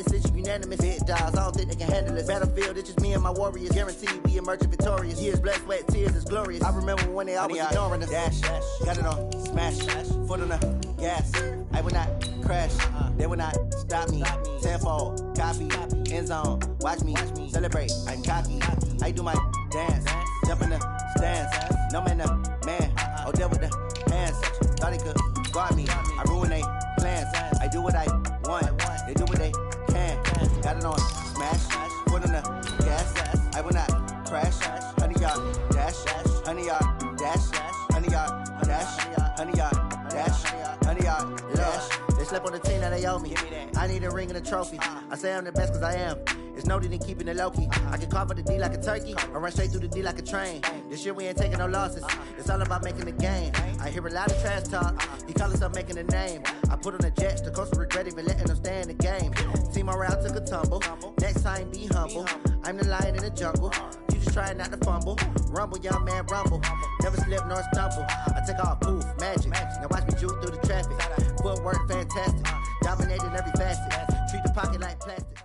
decision unanimous. Big dogs, I don't think they can handle this. Battlefield, it's just me and my warriors. Guaranteed we emerging victorious. Years, blood, sweat, tears, it's glorious. I remember when they always ignoring us. Dash, got it on, smash, foot on the gas. I will not crash, they will not stop me. Tenfold, copy, end zone, watch me celebrate. I'm cocky, I do my dance, jump in the stands. No man, man, oh, there with the hands. Thought he could guard me, I ruin they plans. I do what I want, they do what they can. Got it on, smash, foot on the gas. I will not crash, 100-yard dash, 100-yard dash, 100-yard dash, 100-yard dash, 100-yard dash. They slept on the team that they owe me. I need a ring and a trophy. I say I'm the best cause I am. It's noted in keeping it low-key. I can carve for the D like a turkey or run straight through the D like a train. This year we ain't taking no losses. It's all about making the game. I hear a lot of trash talk. He call himself making a name. I put on the Jets. The coach regret even letting them stay in the game. Team morale took a tumble. Next time be humble. I'm the lion in the jungle. You just trying not to fumble. Rumble, young man, rumble. Never slip nor stumble. I take off, poof, magic. Now watch me juke through the traffic. Footwork fantastic. Dominating every facet. Treat the pocket like plastic.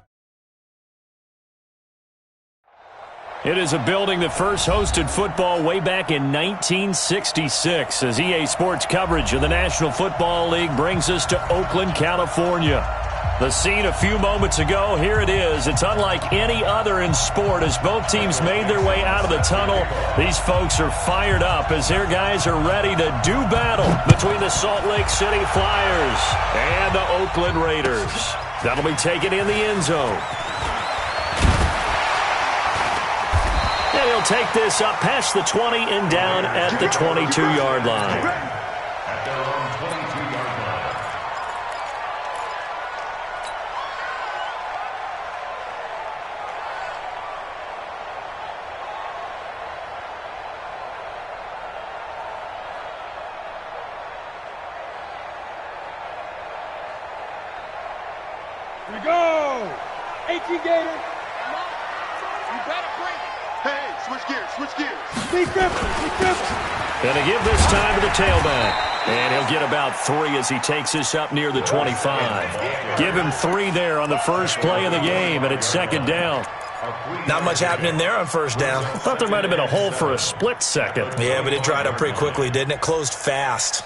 It is a building that first hosted football way back in 1966 as EA Sports coverage of the National Football League brings us to Oakland, California. The scene a few moments ago, here it is. It's unlike any other in sport as both teams made their way out of the tunnel. These folks are fired up as their guys are ready to do battle between the Salt Lake City Flyers and the Oakland Raiders. That'll be taken in the end zone. And he'll take this up past the 20 and down at the 22-yard line. At their own 22-yard line. Here we go! 18 Gators. You better bring it. Hey, switch gears. Going to give this time to the tailback. And he'll get about 3 as he takes this up near the 25. Give him 3 there on the first play of the game, and it's second down. Not much happening there on first down. I thought there might have been a hole for a split second. Yeah, but it dried up pretty quickly, didn't it? Closed fast.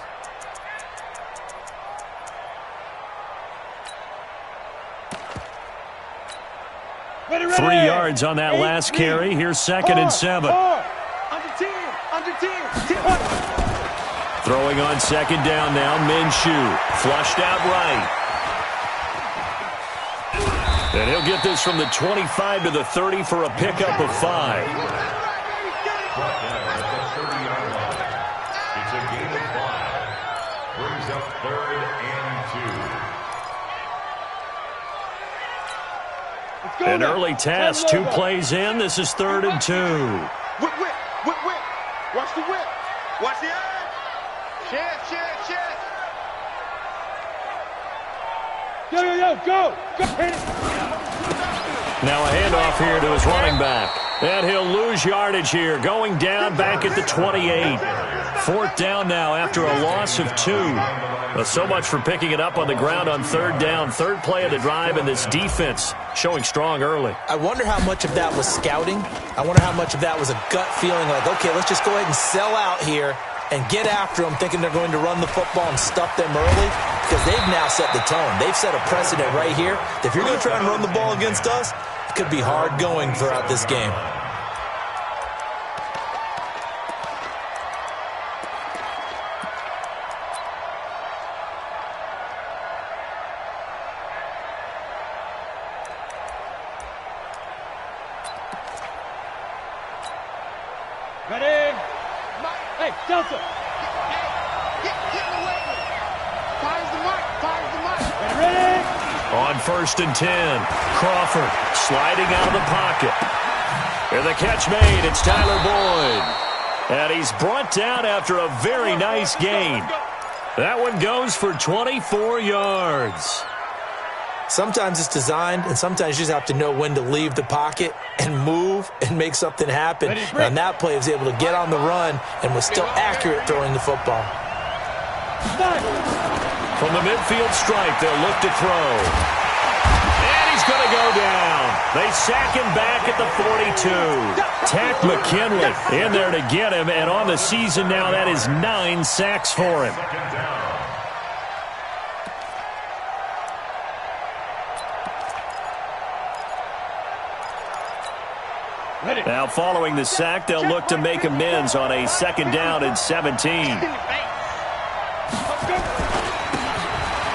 Ready. 3 yards on that last carry. Here's second and 7. Under 10. Throwing on second down now, Minshew. Flushed out right. And he'll get this from the 25 to the 30 for a pickup of 5. It's a gain of 5. Brings up 3rd and 2. An early task, 2 plays in. This is 3rd and 2. Whip. Watch the whip. Watch the eye. Chance. Go. Now a handoff here to his running back. And he'll lose yardage here, going down back at the 28. 4th down now after a loss of 2. Well, so much for picking it up on the ground on 3rd down. 3rd play of the drive, and this defense showing strong early. I wonder how much of that was scouting. I wonder how much of that was a gut feeling like, okay, let's just go ahead and sell out here and get after them, thinking they're going to run the football and stuff them early, because they've now set the tone. They've set a precedent right here. If you're going to try and run the ball against us, it could be hard going throughout this game. Ready? Hey, Delta. Get away. Fires the mark. Ready? On 1st and 10, Crawford sliding out of the pocket. And the catch made, it's Tyler Boyd. And he's brought down after a very nice gain. That one goes for 24 yards. Sometimes it's designed, and sometimes you just have to know when to leave the pocket and move and make something happen. And that play was able to get on the run and was still accurate throwing the football. From the midfield stripe, they'll look to throw. And he's They sack him back at the 42. Tack McKinley in there to get him, and on the season now, that is 9 sacks for him. Now, following the sack, they'll look to make amends on a 2nd down and 17.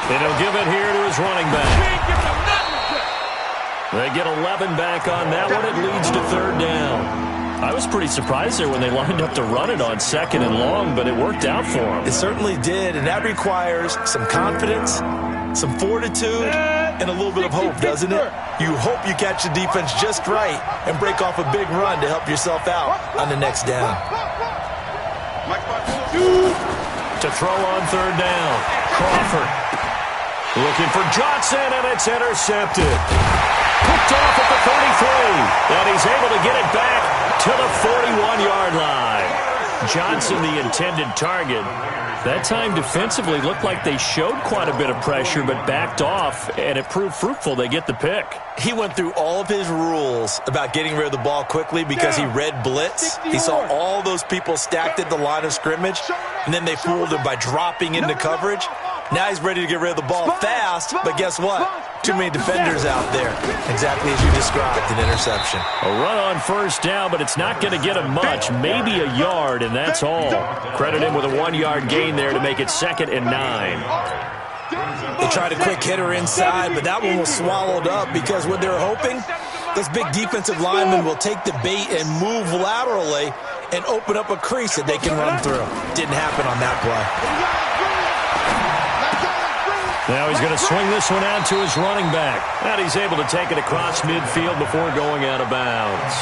And he'll give it here to his running back. They get 11 back on that one. It leads to 3rd down. I was pretty surprised there when they lined up to run it on 2nd and long, but it worked out for them. It certainly did, and that requires some confidence, some fortitude, and a little bit of hope, doesn't it? You hope you catch the defense just right and break off a big run to help yourself out on the next down. To throw on 3rd down, Crawford looking for Johnson, and it's intercepted. Picked off at the 33, and he's able to get it back to the 41-yard line. Johnson, the intended target. That time defensively looked like they showed quite a bit of pressure but backed off, and it proved fruitful. They get the pick. He went through all of his rules about getting rid of the ball quickly because he read blitz. He saw all those people stacked at the line of scrimmage, and then they fooled him by dropping into coverage. Now he's ready to get rid of the ball fast, but guess what? Too many defenders out there. Exactly as you described, an interception. A run on 1st down, but it's not going to get him much. Maybe a yard, and that's all. Credit him with a 1-yard gain there to make it 2nd and 9. They tried a quick hitter inside, but that one was swallowed up because what they're hoping, those big defensive linemen will take the bait and move laterally and open up a crease that they can run through. Didn't happen on that play. Now he's going to swing this one out to his running back. And he's able to take it across midfield before going out of bounds.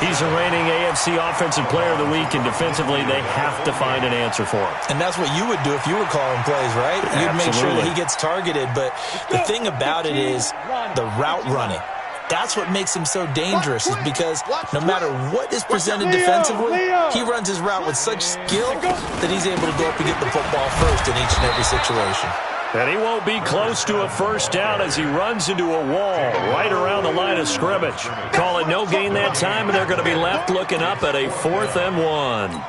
He's a reigning AFC Offensive Player of the Week, and defensively they have to find an answer for him. And that's what you would do if you were calling plays, right? You'd make sure that he gets targeted. But the thing about it is the route running. That's what makes him so dangerous, is because no matter what is presented defensively, he runs his route with such skill that he's able to go up and get the football first in each and every situation. And he won't be close to a 1st down as he runs into a wall right around the line of scrimmage. Call it no gain that time, and they're going to be left looking up at a 4th and 1.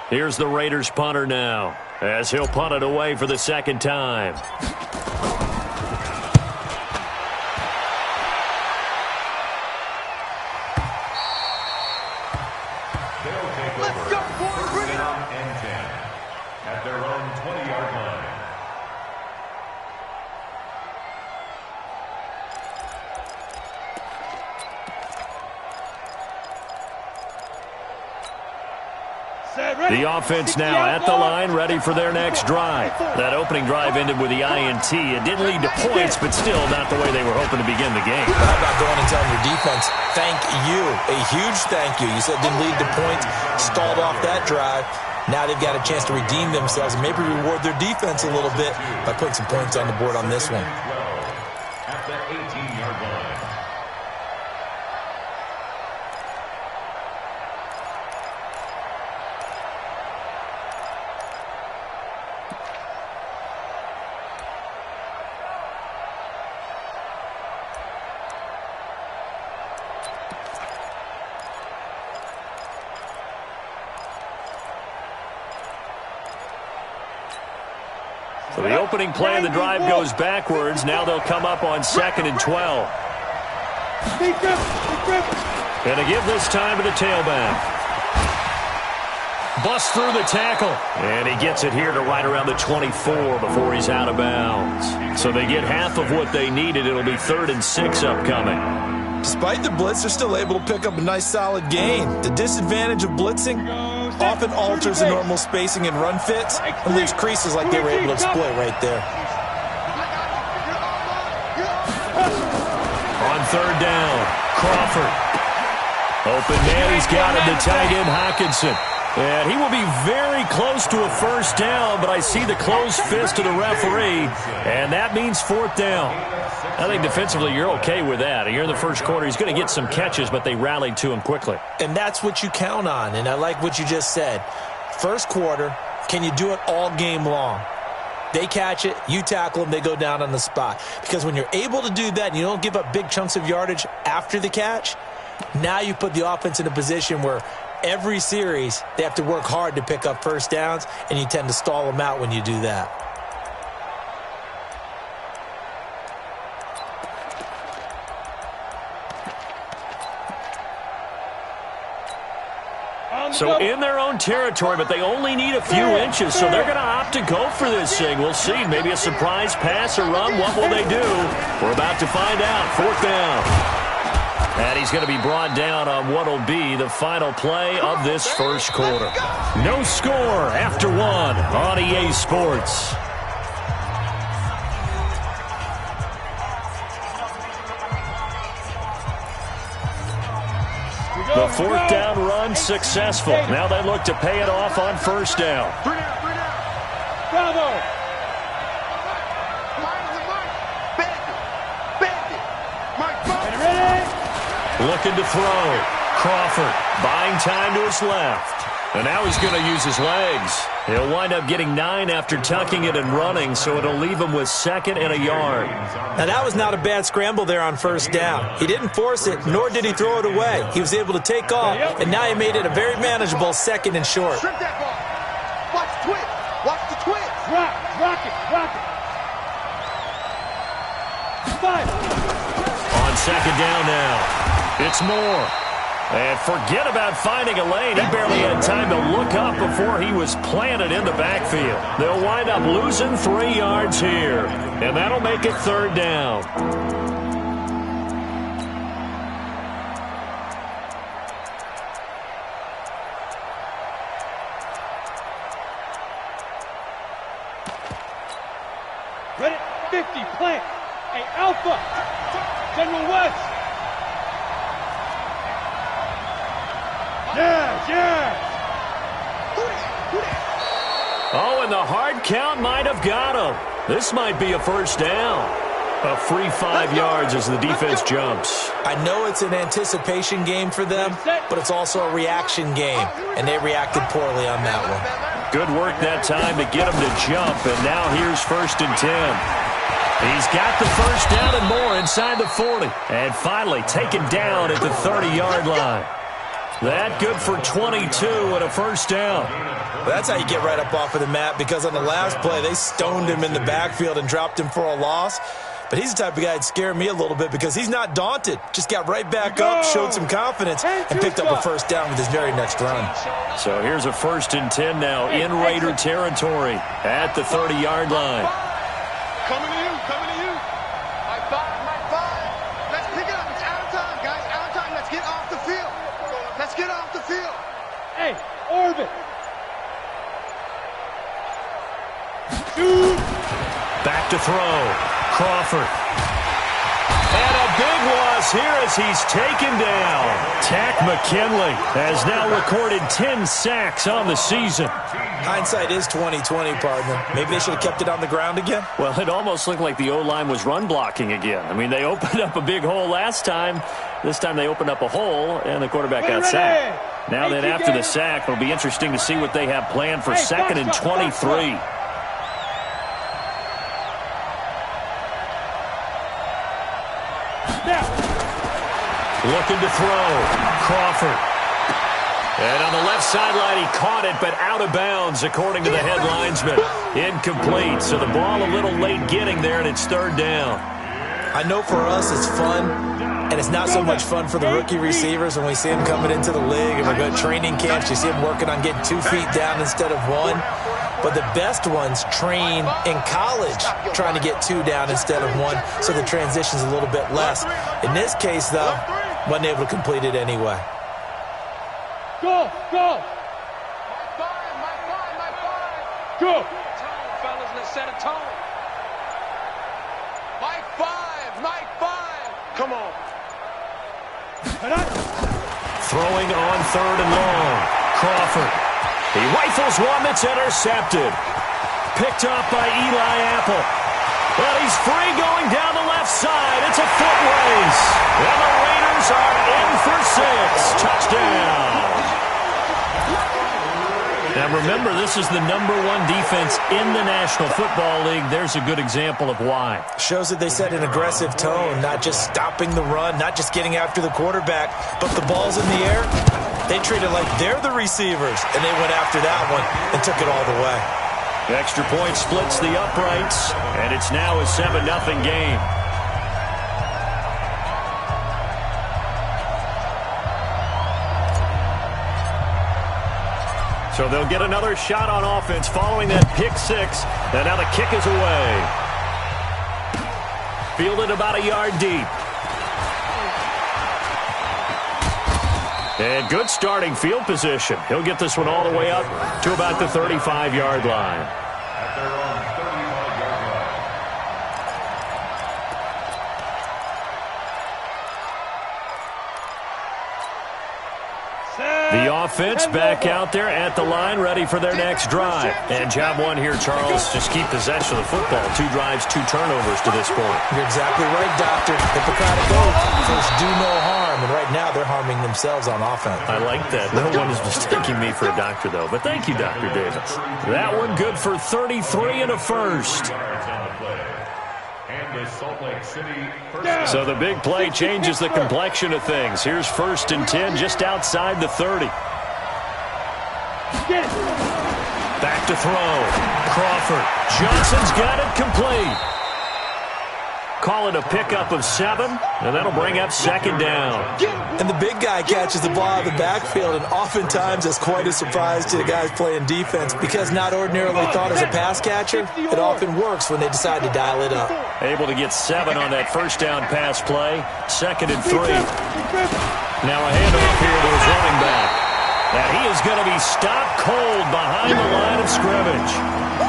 Here's the Raiders punter now, as he'll punt it away for the 2nd time. The offense now at the line, ready for their next drive. That opening drive ended with the INT. It didn't lead to points, but still not the way they were hoping to begin the game. How about going and telling your defense, thank you, a huge thank you. You said it didn't lead to points, stalled off that drive. Now they've got a chance to redeem themselves and maybe reward their defense a little bit by putting some points on the board on this one. At the 18-yard line. So the opening play of the drive goes backwards. Now they'll come up on 2nd and 12. And to give this time to the tailback. Busts through the tackle. And he gets it here to right around the 24 before he's out of bounds. So they get half of what they needed. It'll be 3rd and 6 upcoming. Despite the blitz, they're still able to pick up a nice solid gain. The disadvantage of blitzing often alters the normal spacing and run fits and leaves creases like they were able to exploit right there. On 3rd down, Crawford. Open man, he's got him, the tight end Hockenson. And he will be very close to a 1st down, but I see the closed fist of the referee, and that means 4th down. I think defensively you're okay with that. Here in the 1st quarter, he's going to get some catches, but they rallied to him quickly. And that's what you count on, and I like what you just said. 1st quarter, can you do it all game long? They catch it, you tackle them, they go down on the spot. Because when you're able to do that and you don't give up big chunks of yardage after the catch, now you put the offense in a position where every series they have to work hard to pick up first downs, and you tend to stall them out when you do that. So in their own territory, but they only need a few inches, so they're going to opt to go for this thing. We'll see. Maybe a surprise pass or run. What will they do? We're about to find out. 4th down. And he's going to be brought down on what will be the final play of this first quarter. No score after 1 on EA Sports. The 4th down run successful. Now they look to pay it off on 1st down. Bravo! Looking to throw. Crawford buying time to his left. And now he's going to use his legs. He'll wind up getting 9 after tucking it and running, so it'll leave him with 2nd and a yard. Now, that was not a bad scramble there on 1st down. He didn't force it, nor did he throw it away. He was able to take off, and now he made it a very manageable 2nd and short. Shrimp that ball. Watch the twitch. Watch the twitch. Rock it. 5. On 2nd down now. It's Moore. And forget about finding a lane. He barely had time to look up before he was planted in the backfield. They'll wind up losing 3 yards here. And that'll make it 3rd down. Ready? 50, plant. Hey, Alpha. General West. Yes. Oh, and the hard count might have got him. This might be a 1st down. A free 5 yards as the defense jumps. I know it's an anticipation game for them, but it's also a reaction game, and they reacted poorly on that one. Good work that time to get him to jump, and now here's 1st and 10. He's got the 1st down and more inside the 40. And finally taken down at the 30-yard line. That good for 22 and a 1st down. Well, that's how you get right up off of the mat, because on the last play, they stoned him in the backfield and dropped him for a loss. But he's the type of guy that scared me a little bit because he's not daunted. Just got right back up, showed some confidence, and picked up a 1st down with his very next run. So here's a 1st and 10 now in Raider territory at the 30-yard line. Coming to you. My 5. Let's pick it up. It's out of time, guys. Out of time. Let's get off the field. Hey, orbit. Shoot. Back to throw. Crawford. And a big loss here as he's taken down. Tack McKinley has now recorded 10 sacks on the season. Hindsight is 20/20, partner. Maybe they should have kept it on the ground again. Well, it almost looked like the O-line was run blocking again. I mean, they opened up a big hole last time. This time they opened up a hole, and the quarterback got sacked. Now then, after the sack, it'll be interesting to see what they have planned for 2nd and 23. Looking to throw. Crawford. And on the left sideline, he caught it, but out of bounds, according to the head linesman. Incomplete, so the ball a little late getting there, and it's 3rd down. I know for us it's fun, and it's not so much fun for the rookie receivers when we see them coming into the league and we're going to training camps. You see them working on getting 2 feet down instead of 1. But the best ones train in college trying to get 2 down instead of 1, so the transition's a little bit less. In this case, though, wasn't able to complete it anyway. Go. My 5. Go. Tone, fellas, let's set a tone. My 5. Come on. Throwing on 3rd and long. Crawford. He rifles one that's intercepted. Picked up by Eli Apple. Well, he's free going down the left side. It's a foot race. And the Raiders are in for 6. Touchdown. Now remember, this is the #1 defense in the National Football League. There's a good example of why. Shows that they set an aggressive tone, not just stopping the run, not just getting after the quarterback, but the ball's in the air. They treat it like they're the receivers, and they went after that one and took it all the way. The extra point splits the uprights, and it's now a 7-0 game. So they'll get another shot on offense following that pick six. And now the kick is away. Fielded about a yard deep. And good starting field position. He'll get this one all the way up to about the 35-yard line. At their own 35-yard line. The offense back out there at the line, ready for their next drive. And job one here, Charles, just keep possession of the football. 2 drives, 2 turnovers to this point. You're exactly right, Doctor. Hippocratic oath. First, do no harm. And right now, they're harming themselves on offense. I like that. No one is mistaking me for a doctor, though. But thank you, Dr. Davis. That one good for 33 and a first. So the big play changes the complexion of things. Here's 1st and 10 just outside the 30. Back to throw. Crawford. Johnson's got it complete. Call it a pickup of 7, and that'll bring up 2nd down. And the big guy catches the ball out of the backfield, and oftentimes it's quite a surprise to the guys playing defense because not ordinarily thought as a pass catcher, it often works when they decide to dial it up. Able to get 7 on that 1st down pass play. 2nd and 3. Now a handoff here to his running back. And he is going to be stopped cold behind the line of scrimmage.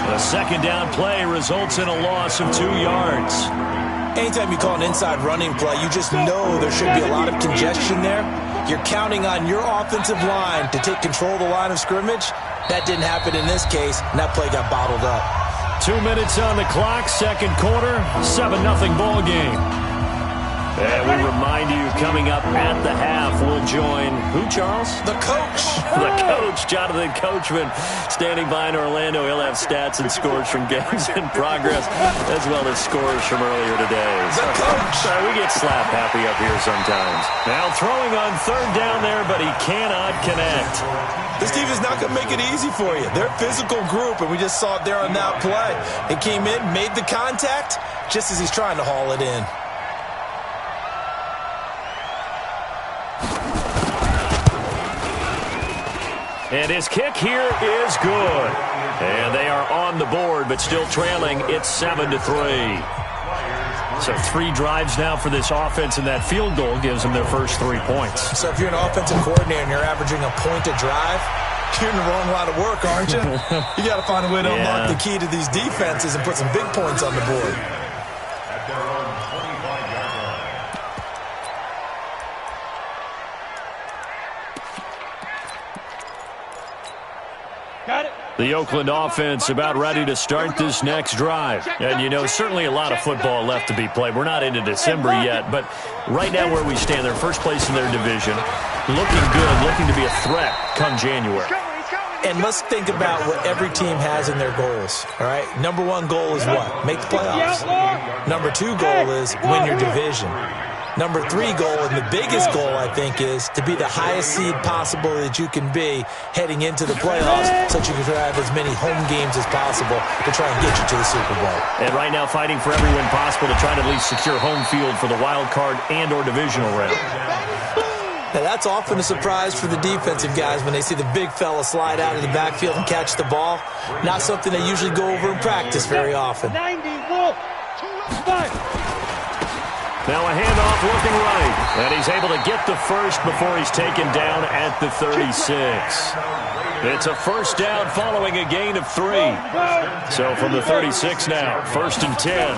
The 2nd down play results in a loss of 2 yards. Anytime you call an inside running play, you just know there should be a lot of congestion there. You're counting on your offensive line to take control of the line of scrimmage. That didn't happen in this case, and that play got bottled up. 2 minutes on the clock, 2nd quarter, 7-0 ball game. And we remind you, coming up at the half, we'll join who, Charles? The coach. The coach, Jonathan Coachman, standing by in Orlando. He'll have stats and scores from games in progress, as well as scores from earlier today. The coach. We get slap happy up here sometimes. Now throwing on 3rd down there, but he cannot connect. This team is not going to make it easy for you. They're a physical group, and we just saw it there on that play. It came in, made the contact, just as he's trying to haul it in. And his kick here is good. And they are on the board, but still trailing. It's 7-3. So 3 drives now for this offense, and that field goal gives them their first 3 points. So if you're an offensive coordinator and you're averaging a point a drive, you're in the wrong line of work, aren't you? You got to find a way to unlock the key to these defenses and put some big points on the board. At their own 25-yard line. Got it. The Oakland offense about ready to start this next drive. And, you know, certainly a lot of football left to be played. We're not into December yet, but right now where we stand, they're first place in their division. Looking good, looking to be a threat come January. And let's think about what every team has in their goals, all right? Number 1 goal is what? Make the playoffs. Number 2 goal is win your division. Number 3 goal, and the biggest goal, I think, is to be the highest seed possible that you can be heading into the playoffs so that you can have as many home games as possible to try and get you to the Super Bowl. And right now fighting for every win possible to try to at least secure home field for the wild card and or divisional round. Now, that's often a surprise for the defensive guys when they see the big fella slide out of the backfield and catch the ball. Not something they usually go over in practice very often. 90, Now a handoff looking right. And he's able to get the first before he's taken down at the 36. It's a 1st down following a gain of 3. So from the 36 now, 1st and 10.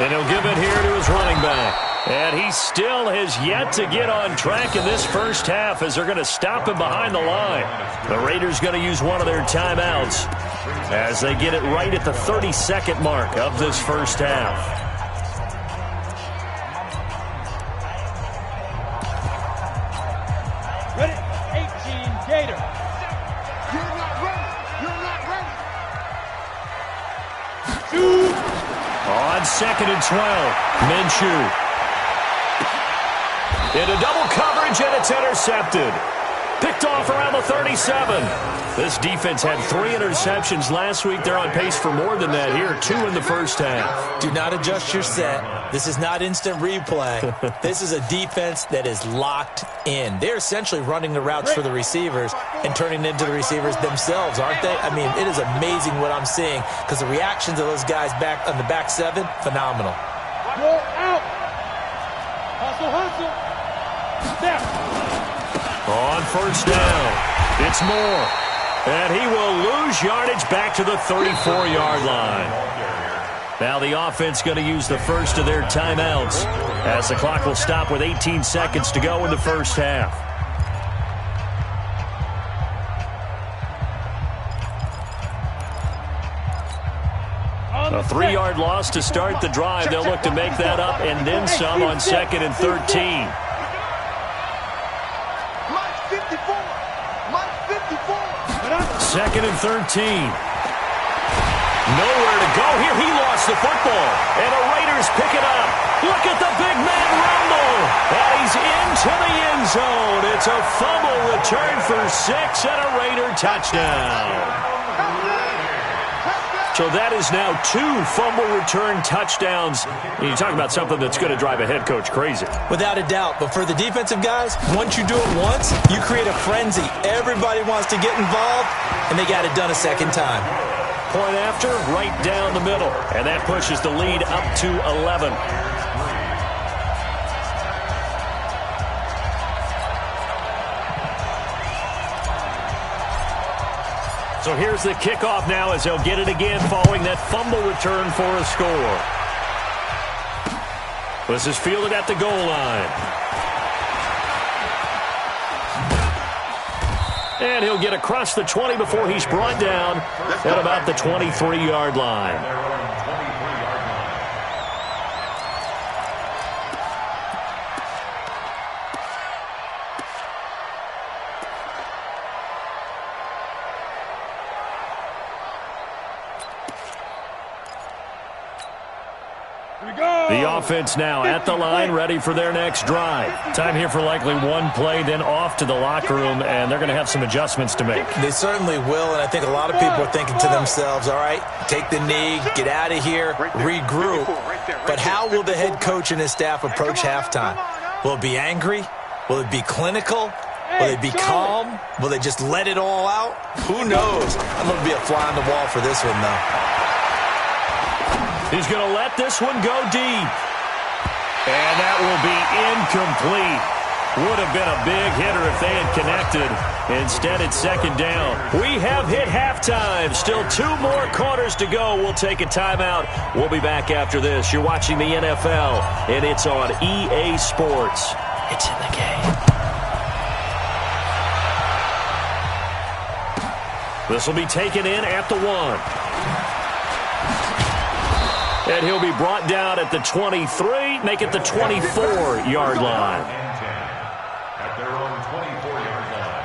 And he'll give it here to his running back. And he still has yet to get on track in this first half as they're going to stop him behind the line. The Raiders going to use one of their timeouts as they get it right at the 32nd mark of this first half. Ready? 18, Gator. on 2nd and 12. Minshew. Into double coverage, and it's intercepted. Picked off around the 37. This defense had 3 interceptions last week. They're on pace for more than that here, 2 in the first half. Do not adjust your set. This is not instant replay. This is a defense that is locked in. They're essentially running the routes for the receivers and turning into the receivers themselves, aren't they? I mean, it is amazing what I'm seeing because the reactions of those guys back on the back 7, phenomenal. Go out. Hustle. Step. On first down, it's Moore. And he will lose yardage back to the 34-yard line. Now the offense going to use the first of their timeouts as the clock will stop with 18 seconds to go in the first half. A 3-yard loss to start the drive. They'll look to make that up and then some on 2nd and 13. 2nd and 13. Nowhere to go here. He lost the football. And the Raiders pick it up. Look at the big man rumble. And he's into the end zone. It's a fumble return for 6 and a Raider touchdown. So that is now 2 fumble return touchdowns. You talk about something that's going to drive a head coach crazy. Without a doubt. But for the defensive guys, once you do it once, you create a frenzy. Everybody wants to get involved, and they got it done a second time. Point after, right down the middle. And that pushes the lead up to 11. So here's the kickoff now as they'll get it again following that fumble return for a score. This is fielded at the goal line. And he'll get across the 20 before he's brought down at about the 23-yard line. The offense now at the line, ready for their next drive. Time here for likely one play, then off to the locker room, and they're going to have some adjustments to make. They certainly will, and I think a lot of people are thinking to themselves, all right, take the knee, get out of here, regroup. But how will the head coach and his staff approach halftime? Will it be angry? Will it be clinical? Will they be calm? Will they just let it all out? Who knows? I'm going to be a fly on the wall for this one, though. He's going to let this one go deep. And that will be incomplete. Would have been a big hitter if they had connected. Instead, it's second down. We have hit halftime. Still 2 more quarters to go. We'll take a timeout. We'll be back after this. You're watching the NFL, and it's on EA Sports. It's in the game. This will be taken in at the 1. And he'll be brought down at the 23, make it the 24-yard line. At their own 24-yard line.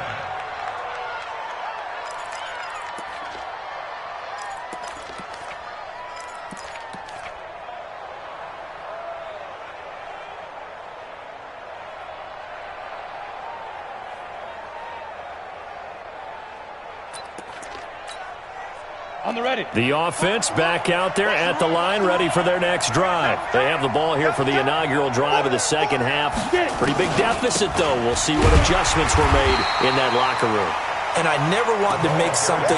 On the ready. The offense back out there at the line, ready for their next drive. They have the ball here for the inaugural drive of the second half. Pretty big deficit, though. We'll see what adjustments were made in that locker room. And I never want to make something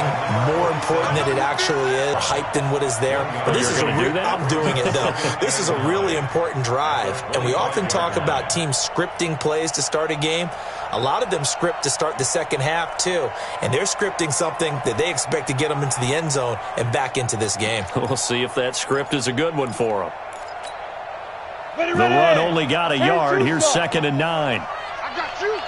more important than it actually is, hype than what is there. But this is I'm doing it, though. This is a really important drive. And we often talk about teams scripting plays to start a game. A lot of them script to start the second half, too. And they're scripting something that they expect to get them into the end zone and back into this game. We'll see if that script is a good one for them. The run only got a yard. Here's 2nd and 9. I got you.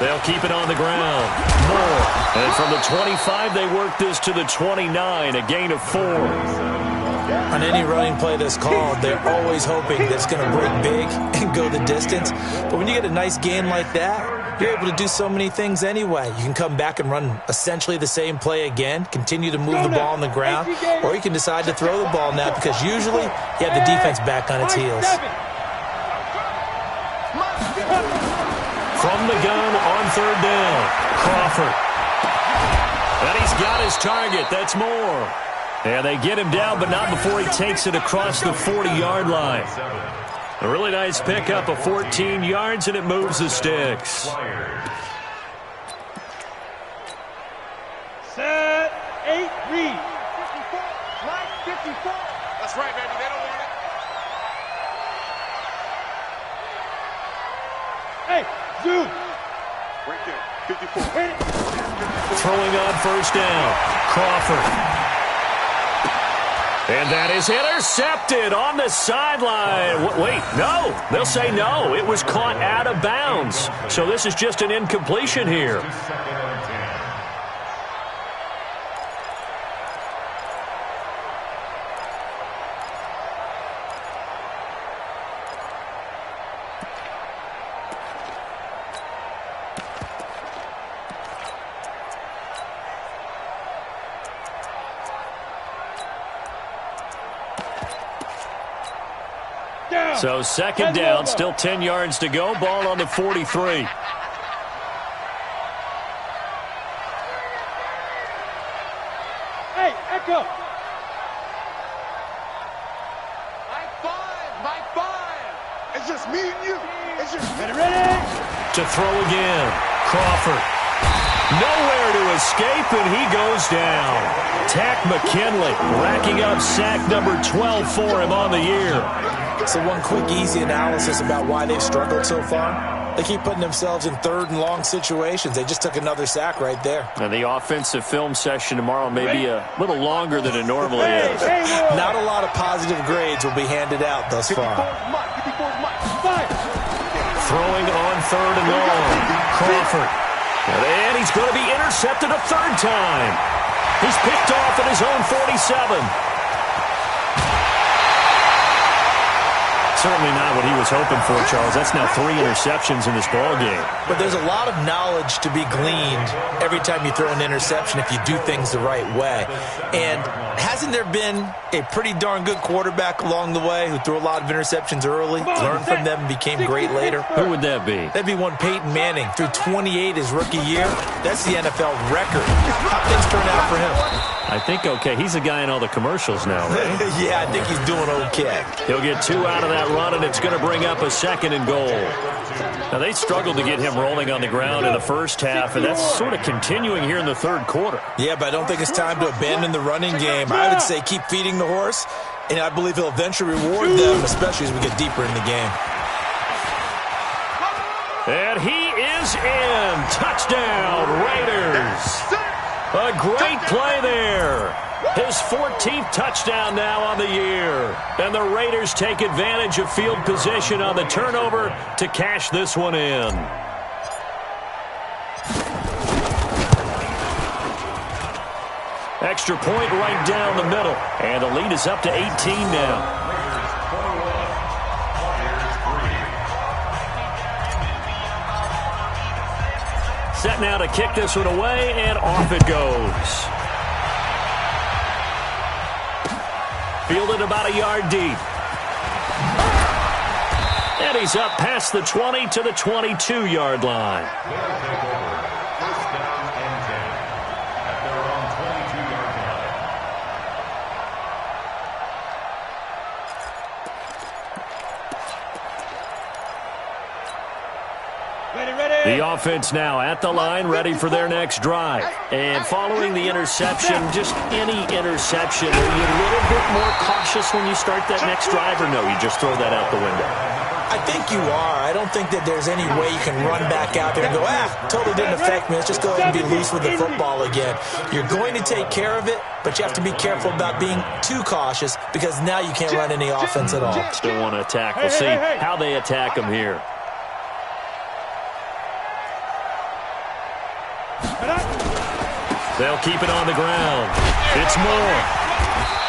They'll keep it on the ground. Moore. And from the 25, they work this to the 29, a gain of 4. On any running play that's called, they're always hoping that it's going to break big and go the distance. But when you get a nice gain like that, you're able to do so many things anyway. You can come back and run essentially the same play again, continue to move the ball on the ground, or you can decide to throw the ball now because usually you have the defense back on its heels. From the gun on third down, Crawford. And he's got his target. That's more. And they get him down, but not before he takes it across the 40-yard line. A really nice pickup of 14 yards, and it moves the sticks. Set, 8, read. 54, Mike, 54. That's right, baby. They don't want it. Hey, zoom. Right there, 54. Hit it. Throwing on first down, Crawford. And that is intercepted on the sideline. Wait, no. They'll say no. It was caught out of bounds. So this is just an incompletion here. So second down, still 10 yards to go. Ball on the 43. Hey, Echo. My five. It's just me and you. It's just me. Ready? To throw again, Crawford. Nowhere to escape, and he goes down. Tack McKinley racking up sack number 12 for him on the year. So one quick, easy analysis about why they've struggled so far. They keep putting themselves in third and long situations. They just took another sack right there. And the offensive film session tomorrow may be a little longer than it normally is. Not a lot of positive grades will be handed out thus far. Throwing on third and long, Crawford. And he's going to be intercepted a third time. He's picked off at his own 47. Certainly not what he was hoping for, Charles. That's now 3 interceptions in this ballgame. But there's a lot of knowledge to be gleaned every time you throw an interception if you do things the right way. And hasn't there been a pretty darn good quarterback along the way who threw a lot of interceptions early, learned from them, and became great later? Who would that be? That'd be one Peyton Manning. Threw 28 his rookie year. That's the NFL record. How things turn out for him? I think okay. He's a guy in all the commercials now, right? Yeah, I think he's doing okay. He'll get 2 out of that run, and it's going to bring up a second and goal. Now, they struggled to get him rolling on the ground in the first half, and that's sort of continuing here in the third quarter. Yeah, but I don't think it's time to abandon the running game. I would say keep feeding the horse, and I believe he'll eventually reward them, especially as we get deeper in the game. And he is in. Touchdown, Raiders. A great play there. His 14th touchdown now on the year. And the Raiders take advantage of field position on the turnover to cash this one in. Extra point right down the middle. And the lead is up to 18 now. Set now to kick this one away, and off it goes. Fielded about a yard deep. And he's up past the 20 to the 22-yard line. The offense now at the line, ready for their next drive. And following the interception, just any interception, are you a little bit more cautious when you start that next drive, or no, you just throw that out the window? I think you are. I don't think that there's any way you can run back out there and go, totally didn't affect me. Let's just go ahead and be loose with the football again. You're going to take care of it, but you have to be careful about being too cautious because now you can't run any offense at all. Still want to attack. We'll see how they attack him here. They'll keep it on the ground. It's Moore.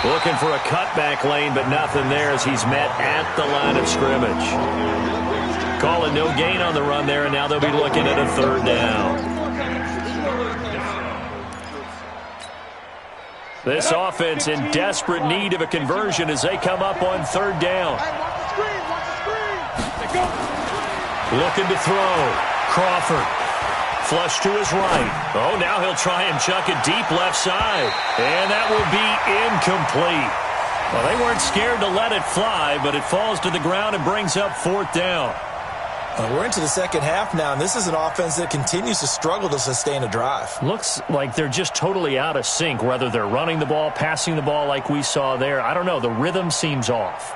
Looking for a cutback lane, but nothing there as he's met at the line of scrimmage. Calling no gain on the run there, and now they'll be looking at a third down. This offense in desperate need of a conversion as they come up on third down. Looking to throw. Crawford. Flush to his right. Oh, now he'll try and chuck it deep left side. And that will be incomplete. Well, they weren't scared to let it fly, but it falls to the ground and brings up fourth down. We're into the second half now, and this is an offense that continues to struggle to sustain a drive. Looks like they're just totally out of sync, whether they're running the ball, passing the ball like we saw there. I don't know. The rhythm seems off.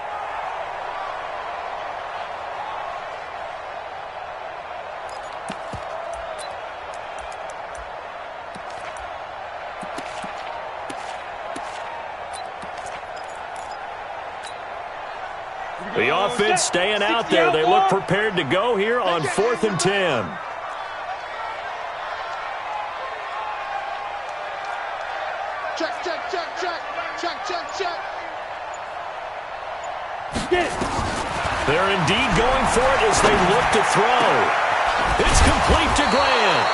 The offense staying out there. They look prepared to go here on 4th and 10. Check, check, check, check. Check, check, check. Get it. They're indeed going for it as they look to throw. It's complete to Grant.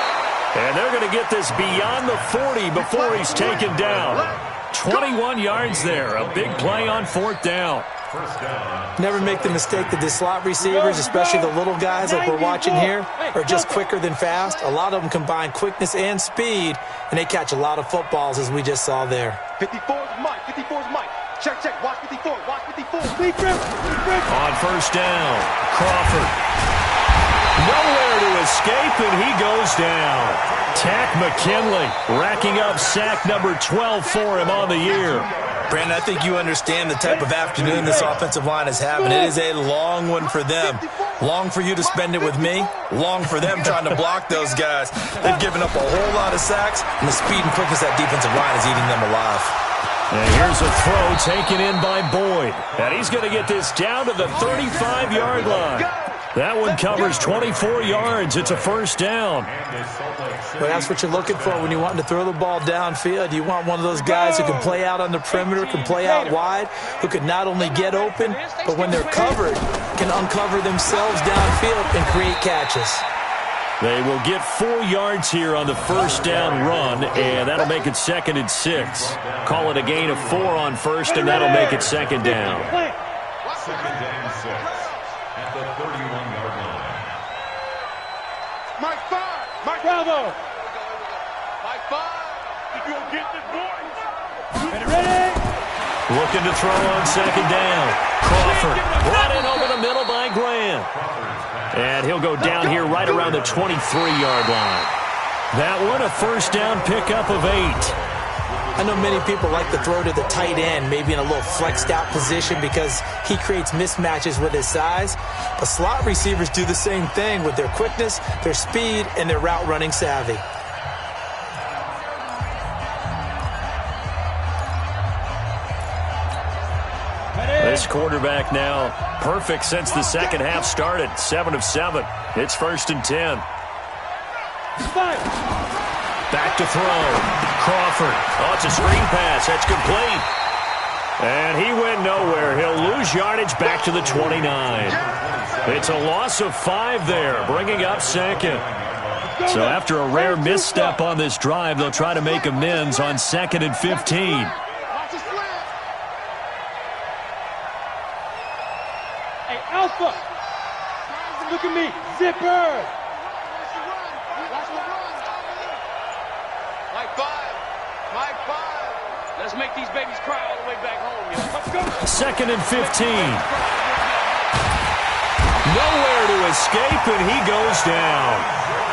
And they're going to get this beyond the 40 before he's taken down. 21 yards there. A big play on 4th down. Never make the mistake that the slot receivers, especially the little guys like we're watching here, are just quicker than fast. A lot of them combine quickness and speed, and they catch a lot of footballs, as we just saw there. 54's Mike. 54's Mike. Check, check. Watch 54. Watch 54. On first down, Crawford. Nowhere to escape, and he goes down. Tack McKinley racking up sack number 12 for him on the year. Brandon, I think you understand the type of afternoon this offensive line is having. It is a long one for them. Long for you to spend it with me. Long for them trying to block those guys. They've given up a whole lot of sacks, and the speed and quickness that defensive line is eating them alive. And here's a throw taken in by Boyd. And he's going to get this down to the 35-yard line. That one covers 24 yards. It's a first down. Well, that's what you're looking for when you're wanting to throw the ball downfield. You want one of those guys who can play out on the perimeter, can play out wide, who can not only get open, but when they're covered, can uncover themselves downfield and create catches. They will get 4 yards here on the first down run, and that'll make it 2nd and 6. Call it a gain of 4 on first, and that'll make it 2nd down. 2nd and 6 at the 31-yard line. Mike 5. Mike Bravo. Mike 5. You gonna get this, boys? Ready? Looking to throw on 2nd down. Crawford brought in over the middle by Grant. And he'll go down here right around the 23-yard line. That one, a first down pickup of 8. I know many people like to throw to the tight end, maybe in a little flexed out position because he creates mismatches with his size. But slot receivers do the same thing with their quickness, their speed, and their route running savvy. This quarterback now perfect since the second half started. 7 of 7. It's 1st and 10. Back to throw. Crawford. Oh, it's a screen pass. That's complete. And he went nowhere. He'll lose yardage back to the 29. It's a loss of 5 there, bringing up 2nd. So after a rare misstep on this drive, they'll try to make amends on 2nd and 15. Alpha. Look at me. Zipper. Mike 5. Mike 5. Let's make these babies cry all the way back home, yo. Let's go. 2nd and 15. Nowhere to escape, and he goes down.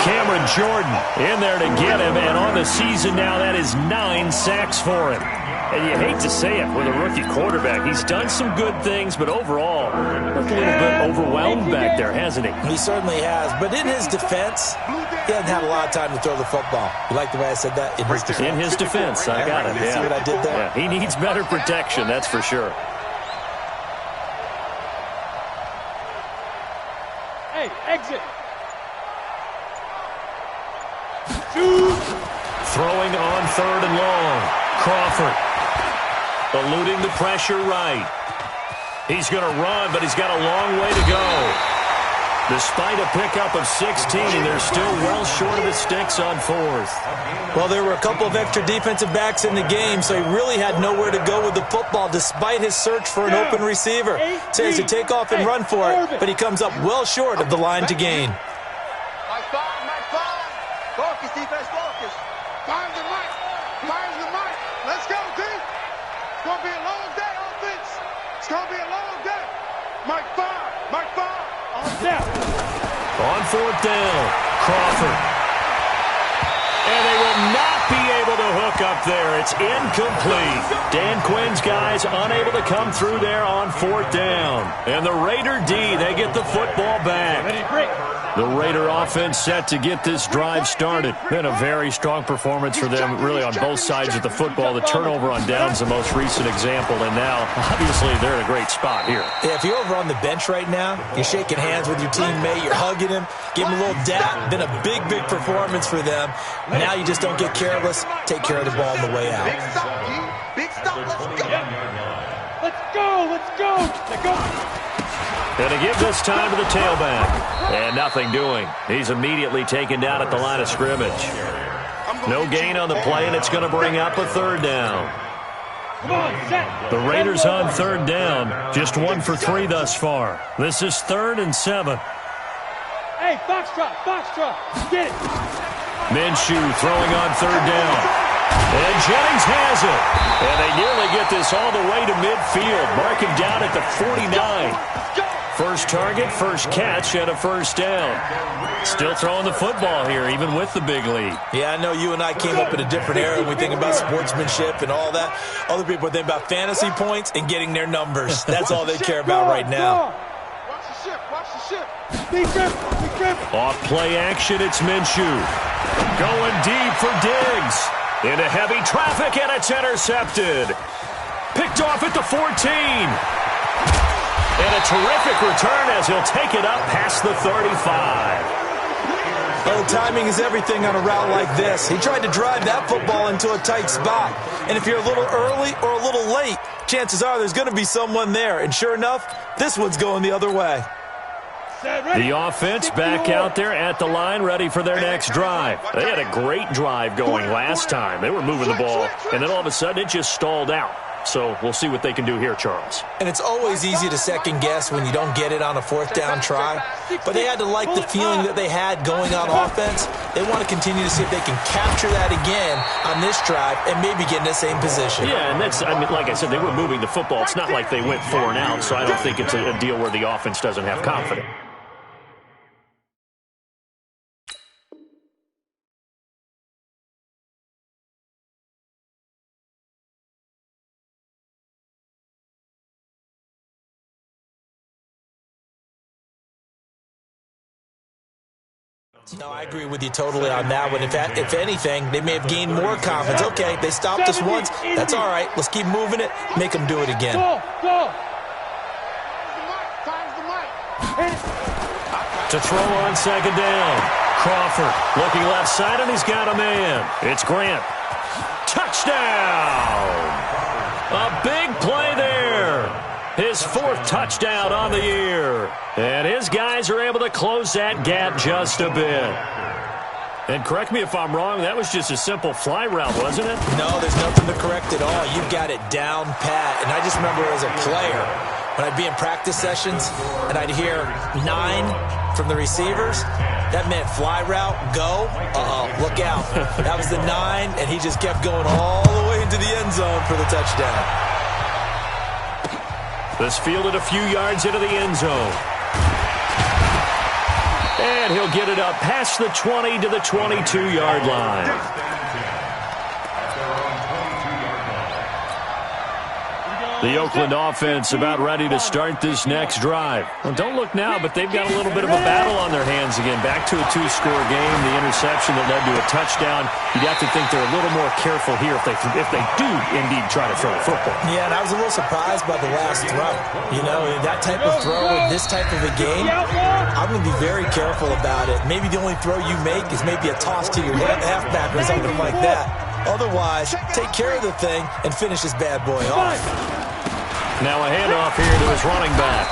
Cameron Jordan in there to get him, and on the season now, that is 9 sacks for him. And you hate to say it with a rookie quarterback. He's done some good things, but overall, looked a little bit overwhelmed back there, hasn't he? He certainly has. But in his defense, he hasn't had a lot of time to throw the football. You like the way I said that? In his defense. In his defense, I got it. You see what I did there? Yeah, he needs better protection, that's for sure. Hey, exit. Shoot. Throwing on 3rd and long. Crawford. Eluding the pressure right. He's going to run, but he's got a long way to go. Despite a pickup of 16, they're still well short of the sticks on fourth. Well, there were a couple of extra defensive backs in the game, so he really had nowhere to go with the football despite his search for an open receiver. So he has to take off and run for it, but he comes up well short of the line to gain. My five. Focus, defense, focus. Find the mic. Let's go, D. It's going to be a long day, offense. It's going to be a long day. My five. On fourth down, Crawford. And they will not be able to hook up there. It's incomplete. Dan Quinn's guys unable to come through there on fourth down. And the Raider D, they get the football back. The Raider offense set to get this drive started. Been a very strong performance for them, really on both sides of the football. The turnover on down's the most recent example, and now, obviously, they're in a great spot here. Yeah, if you're over on the bench right now, you're shaking hands with your teammate, you're hugging him, give him a little dap. Been a big performance for them. Now you just don't get careless. Take care of the ball on the way out. Big stop, Let's go. And to give this time to the tailback. And nothing doing. He's immediately taken down at the line of scrimmage. No gain on the play, and it's going to bring up a third down. The Raiders on third down. Just 1 for 3 thus far. This is 3rd and 7. Hey, Foxtrot. Get it. Minshew throwing on third down. And Jennings has it. And they nearly get this all the way to midfield. Mark him down at the 49. First target, first catch, and a first down. Still throwing the football here, even with the big lead. Yeah, I know you and I came up in a different era when we think about sportsmanship and all that. Other people think about fantasy points and getting their numbers. That's all they care about right now. Watch the ship. Be grip. Off play action, it's Minshew. Going deep for Diggs. Into heavy traffic, and it's intercepted. Picked off at the 14. And a terrific return as he'll take it up past the 35. Well, timing is everything on a route like this. He tried to drive that football into a tight spot. And if you're a little early or a little late, chances are there's going to be someone there. And sure enough, this one's going the other way. The offense back out there at the line, ready for their next drive. They had a great drive going last time. They were moving the ball, and then all of a sudden it just stalled out. So we'll see what they can do here, Charles. And it's always easy to second guess when you don't get it on a fourth down try. But they had to like the feeling that they had going on offense. They want to continue to see if they can capture that again on this drive and maybe get in the same position. Yeah, and that's, I mean, like I said, they were moving the football. It's not like they went 4 and out, so I don't think it's a deal where the offense doesn't have confidence. No, I agree with you totally on that one. If anything, they may have gained more confidence. Okay, they stopped us once. That's all right. Let's keep moving it. Make them do it again. Go. To throw on second down. Crawford looking left side, and he's got a man. It's Grant. Touchdown! A big play there. His 4th touchdown on the year. And his guys are able to close that gap just a bit. And correct me if I'm wrong, that was just a simple fly route, wasn't it? No, there's nothing to correct at all. You got it down pat. And I just remember as a player, when I'd be in practice sessions and I'd hear 9 from the receivers, that meant fly route, go, look out. That was the 9, and he just kept going all the way into the end zone for the touchdown. This fielded a few yards into the end zone. And he'll get it up past the 20 to the 22-yard line. The Oakland offense about ready to start this next drive. Well, don't look now, but they've got a little bit of a battle on their hands again. Back to a 2-score game, the interception that led to a touchdown. You'd have to think they're a little more careful here if they do indeed try to throw the football. Yeah, and I was a little surprised by the last throw. You know, that type of throw in this type of a game, I'm going to be very careful about it. Maybe the only throw you make is maybe a toss to your halfback or something like that. Otherwise, take care of the thing and finish this bad boy off. Now a handoff here to his running back.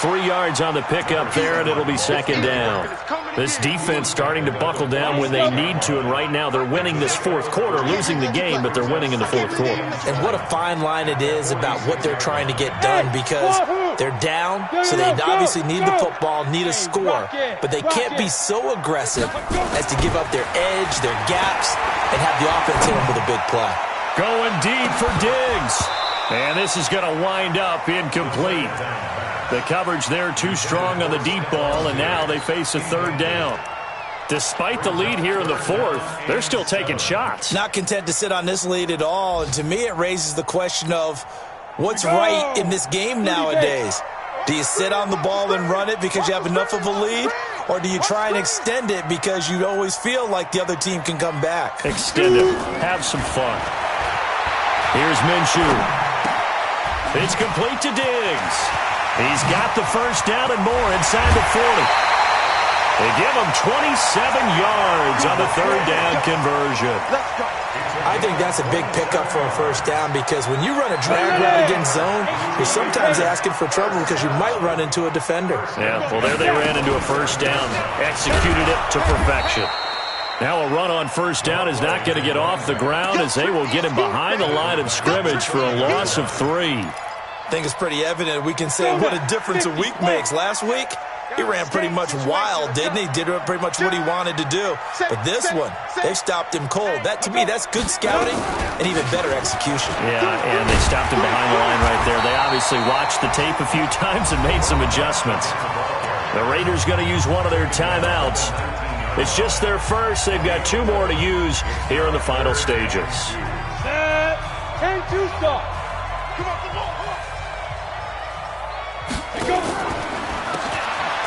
3 yards on the pickup there, and it'll be second down. This defense starting to buckle down when they need to, and right now they're winning this fourth quarter, losing the game, but they're winning in the fourth quarter. And what a fine line it is about what they're trying to get done, because they're down, so they obviously need the football, need a score, but they can't be so aggressive as to give up their edge, their gaps, and have the offense hit them with a big play. Going deep for Diggs. And this is going to wind up incomplete. The coverage there too strong on the deep ball, and now they face a third down. Despite the lead here in the fourth, they're still taking shots. Not content to sit on this lead at all, and to me it raises the question of what's right in this game nowadays. Do you sit on the ball and run it because you have enough of a lead, or do you try and extend it because you always feel like the other team can come back? Extend it. Have some fun. Here's Minshew. It's complete to Diggs. He's got the first down and more inside the 40. They give him 27 yards on the third down conversion. I think that's a big pickup for a first down, because when you run a drag route against zone, you're sometimes asking for trouble because you might run into a defender. Yeah, well, there they ran into a first down, executed it to perfection. Now a run on first down is not going to get off the ground, as they will get him behind the line of scrimmage for a loss of 3. I think it's pretty evident. We can say what a difference a week makes. Last week, he ran pretty much wild, didn't he? Did pretty much what he wanted to do. But this one, they stopped him cold. That, to me, that's good scouting and even better execution. Yeah, and they stopped him behind the line right there. They obviously watched the tape a few times and made some adjustments. The Raiders going to use one of their timeouts. It's just their first. They've got 2 more to use here in the final stages. 10-2 start.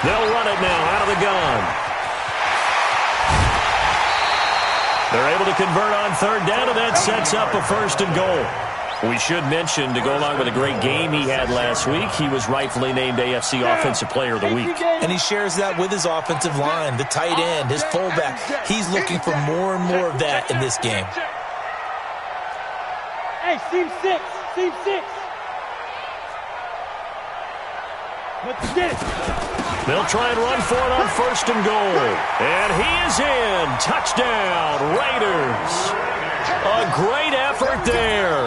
They'll run it now out of the gun. They're able to convert on third down, and that sets up a first and goal. We should mention, to go along with a great game he had last week, he was rightfully named AFC Offensive Player of the Week. And he shares that with his offensive line, the tight end, his fullback. He's looking for more and more of that in this game. Hey, seam 6. Seam 6. Let's get it. They'll try and run for it on first and goal. And he is in. Touchdown, Raiders. A great effort there.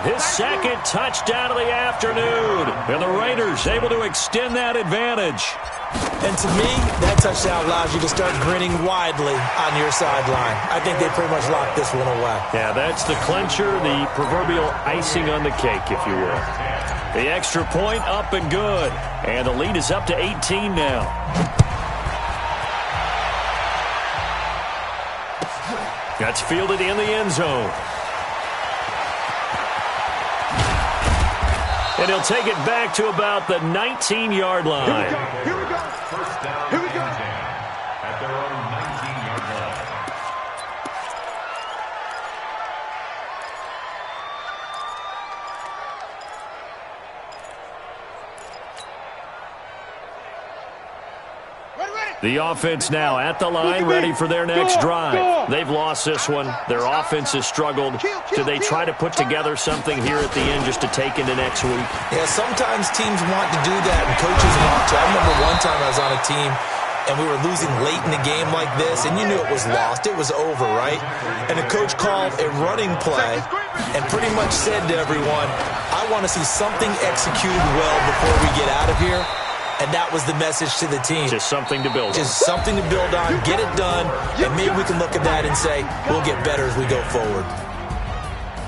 His second touchdown of the afternoon. And the Raiders able to extend that advantage. And to me, that touchdown allows you to start grinning widely on your sideline. I think they pretty much locked this one away. Yeah, that's the clincher, the proverbial icing on the cake, if you will. The extra point up and good. And the lead is up to 18 now. That's fielded in the end zone. And he'll take it back to about the 19-yard line. Here we go. First down. Here we go. At their own 19-yard line. The offense now at the line, ready for their next drive. They've lost this one. Their offense has struggled. Do they try to put together something here at the end just to take into next week? Yeah, sometimes teams want to do that, and coaches want to. I remember one time I was on a team, and we were losing late in the game like this, and you knew it was lost. It was over, right? And the coach called a running play and pretty much said to everyone, I want to see something executed well before we get out of here. And that was the message to the team. Just something to build on. Just something to build on, get it done, and maybe we can look at that and say, we'll get better as we go forward.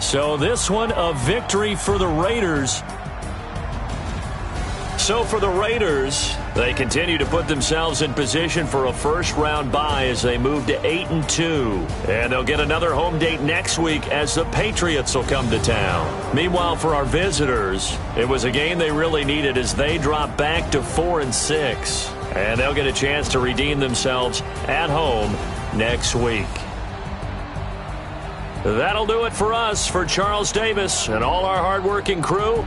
So this one, a victory for the Raiders. So for the Raiders, they continue to put themselves in position for a first-round bye as they move to 8-2. And they'll get another home date next week as the Patriots will come to town. Meanwhile, for our visitors, it was a game they really needed as they drop back to 4-6. And they'll get a chance to redeem themselves at home next week. That'll do it for us. For Charles Davis and all our hardworking crew,